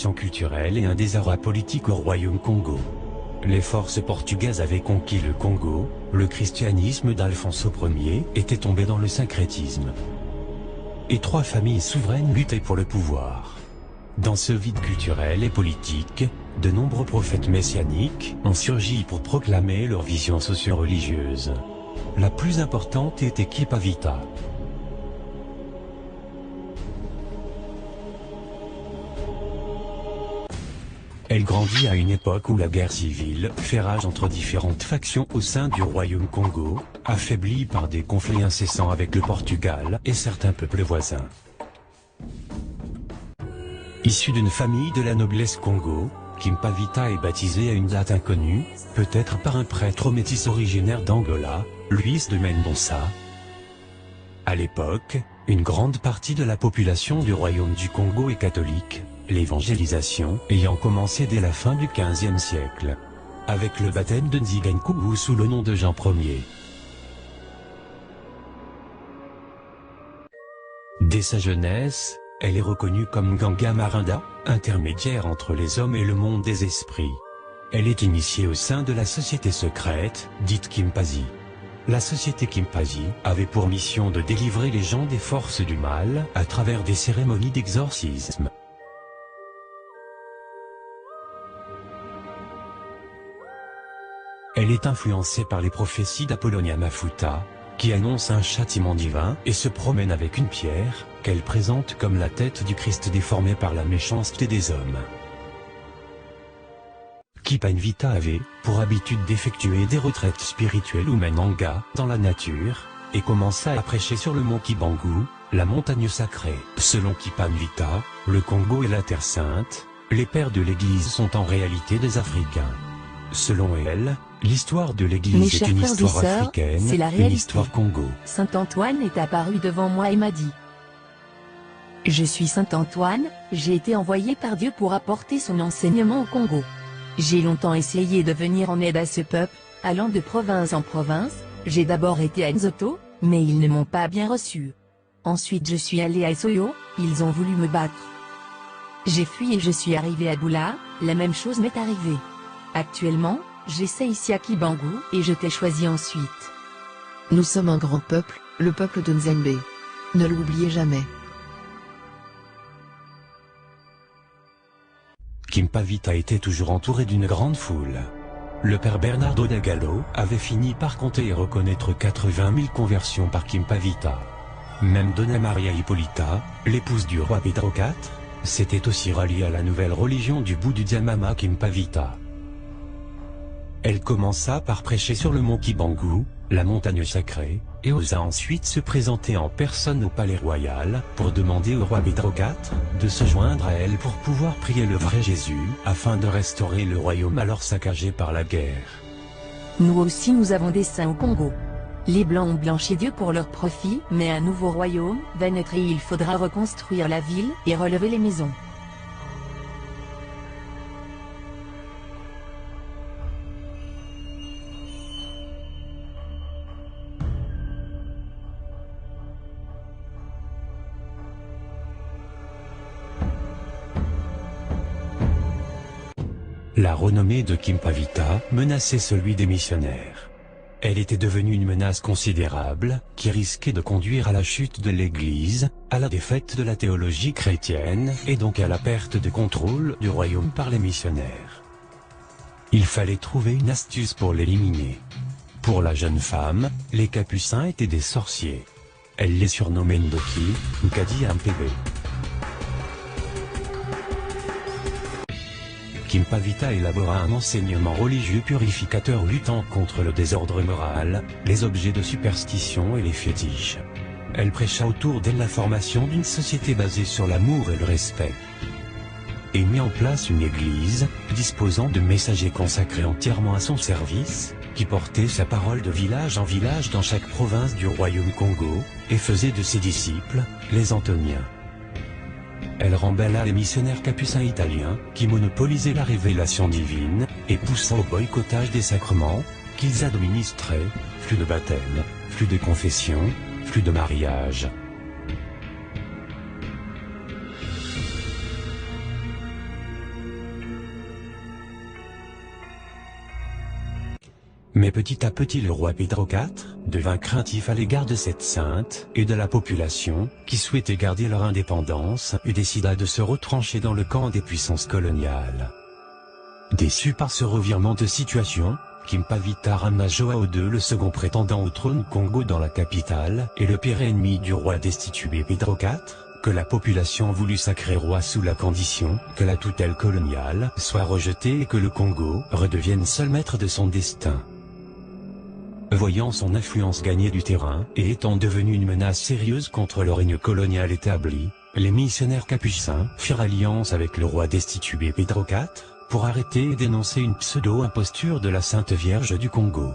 appropriation culturelle et un désarroi politique au royaume Congo. Les forces portugaises avaient conquis le Congo, le christianisme d'Alfonso Ier était tombé dans le syncrétisme. Et 3 familles souveraines luttaient pour le pouvoir. Dans ce vide culturel et politique, de nombreux prophètes messianiques ont surgi pour proclamer leur vision socio-religieuse. La plus importante était Kipavita. Elle grandit à une époque où la guerre civile fait rage entre différentes factions au sein du royaume Congo, affaiblie par des conflits incessants avec le Portugal et certains peuples voisins. Issue d'une famille de la noblesse Congo, Kipavita est baptisée à une date inconnue, peut-être par un prêtre métis originaire d'Angola, Luis de Mendonça. À l'époque, une grande partie de la population du royaume du Congo est catholique, l'évangélisation ayant commencé dès la fin du XVe siècle, avec le baptême de Nzigankougou sous le nom de Jean Ier. Dès sa jeunesse, elle est reconnue comme Ganga Marinda, intermédiaire entre les hommes et le monde des esprits. Elle est initiée au sein de la société secrète, dite Kimpazi. La société Kimpazi avait pour mission de délivrer les gens des forces du mal à travers des cérémonies d'exorcisme. Elle est influencée par les prophéties d'Apollonia Mafuta, qui annonce un châtiment divin et se promène avec une pierre, qu'elle présente comme la tête du Christ déformée par la méchanceté des hommes. Kipavita avait pour habitude d'effectuer des retraites spirituelles ou menanga dans la nature, et commença à prêcher sur le mont Kibangu, la montagne sacrée. Selon Kipavita, le Congo et la Terre Sainte, les pères de l'Église sont en réalité des Africains. Selon elle, l'histoire de l'Église est une histoire africaine, c'est la une réalité. histoire Congo. Saint Antoine est apparu devant moi et m'a dit: Je suis Saint Antoine, j'ai été envoyé par Dieu pour apporter son enseignement au Congo. J'ai longtemps essayé de venir en aide à ce peuple, allant de province en province. J'ai d'abord été à Nzoto, mais ils ne m'ont pas bien reçu. Ensuite je suis allé à Soyo, ils ont voulu me battre. J'ai fui et je suis arrivé à Boula, la même chose m'est arrivée. Actuellement, j'essaie ici à Kibangu et je t'ai choisi ensuite. Nous sommes un grand peuple, le peuple de Nzembe. Ne l'oubliez jamais. Kipavita était toujours entouré d'une grande foule. Le père Bernardo da Gallo avait fini par compter et reconnaître 80 000 conversions par Kipavita. Même Donna Maria Hippolyta, l'épouse du roi Pedro IV, s'était aussi ralliée à la nouvelle religion du Bouddha Mama Kipavita. Elle commença par prêcher sur le mont Kibangu, la montagne sacrée, et osa ensuite se présenter en personne au palais royal pour demander au roi Pedro IV de se joindre à elle pour pouvoir prier le vrai Jésus afin de restaurer le royaume alors saccagé par la guerre. Nous aussi nous avons des saints au Congo. Les Blancs ont blanchi Dieu pour leur profit, mais un nouveau royaume va naître et il faudra reconstruire la ville et relever les maisons. La renommée de Kipavita menaçait celui des missionnaires. Elle était devenue une menace considérable, qui risquait de conduire à la chute de l'Église, à la défaite de la théologie chrétienne, et donc à la perte de contrôle du royaume par les missionnaires. Il fallait trouver une astuce pour l'éliminer. Pour la jeune femme, les Capucins étaient des sorciers. Elle les surnommait Ndoki, Nkadi Mpebe. Kipavita élabora un enseignement religieux purificateur luttant contre le désordre moral, les objets de superstition et les fétiches. Elle prêcha autour d'elle la formation d'une société basée sur l'amour et le respect. Et mit en place une église, disposant de messagers consacrés entièrement à son service, qui portaient sa parole de village en village dans chaque province du royaume Congo, et faisait de ses disciples, les Antoniens. Elle rembella les missionnaires capucins italiens, qui monopolisaient la révélation divine, et poussa au boycottage des sacrements, qu'ils administraient, flux de baptême, flux de confession, flux de mariage. Mais petit à petit le roi Pedro IV devint craintif à l'égard de cette sainte et de la population, qui souhaitait garder leur indépendance, et décida de se retrancher dans le camp des puissances coloniales. Déçu par ce revirement de situation, Kimpavita ramena Joao II, le second prétendant au trône Congo, dans la capitale, et le pire ennemi du roi destitué Pedro IV, que la population voulut sacrer roi sous la condition que la tutelle coloniale soit rejetée et que le Congo redevienne seul maître de son destin. Voyant son influence gagner du terrain, et étant devenu une menace sérieuse contre le règne colonial établi, les missionnaires capucins firent alliance avec le roi destitué Pedro IV, pour arrêter et dénoncer une pseudo-imposture de la Sainte Vierge du Congo.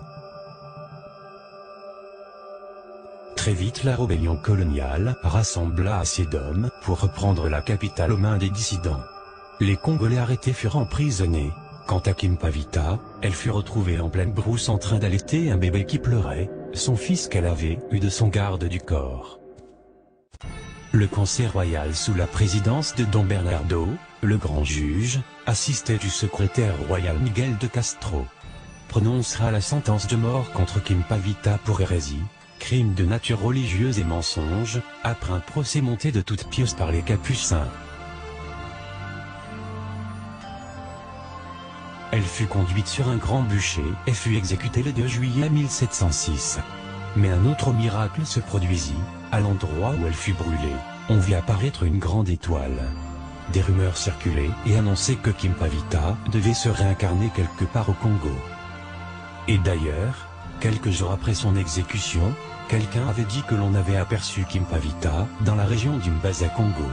Très vite la rébellion coloniale rassembla assez d'hommes pour reprendre la capitale aux mains des dissidents. Les Congolais arrêtés furent emprisonnés. Quant à Kimpavita, elle fut retrouvée en pleine brousse en train d'allaiter un bébé qui pleurait, son fils qu'elle avait eu de son garde du corps. Le conseil royal sous la présidence de Don Bernardo, le grand juge, assisté du secrétaire royal Miguel de Castro, prononcera la sentence de mort contre Kimpavita pour hérésie, crime de nature religieuse et mensonge, après un procès monté de toutes pièces par les capucins. Elle fut conduite sur un grand bûcher et fut exécutée le 2 juillet 1706. Mais un autre miracle se produisit, à l'endroit où elle fut brûlée, on vit apparaître une grande étoile. Des rumeurs circulaient et annonçaient que Kimpavita devait se réincarner quelque part au Congo. Et d'ailleurs, quelques jours après son exécution, quelqu'un avait dit que l'on avait aperçu Kimpavita dans la région du Mbaza Congo.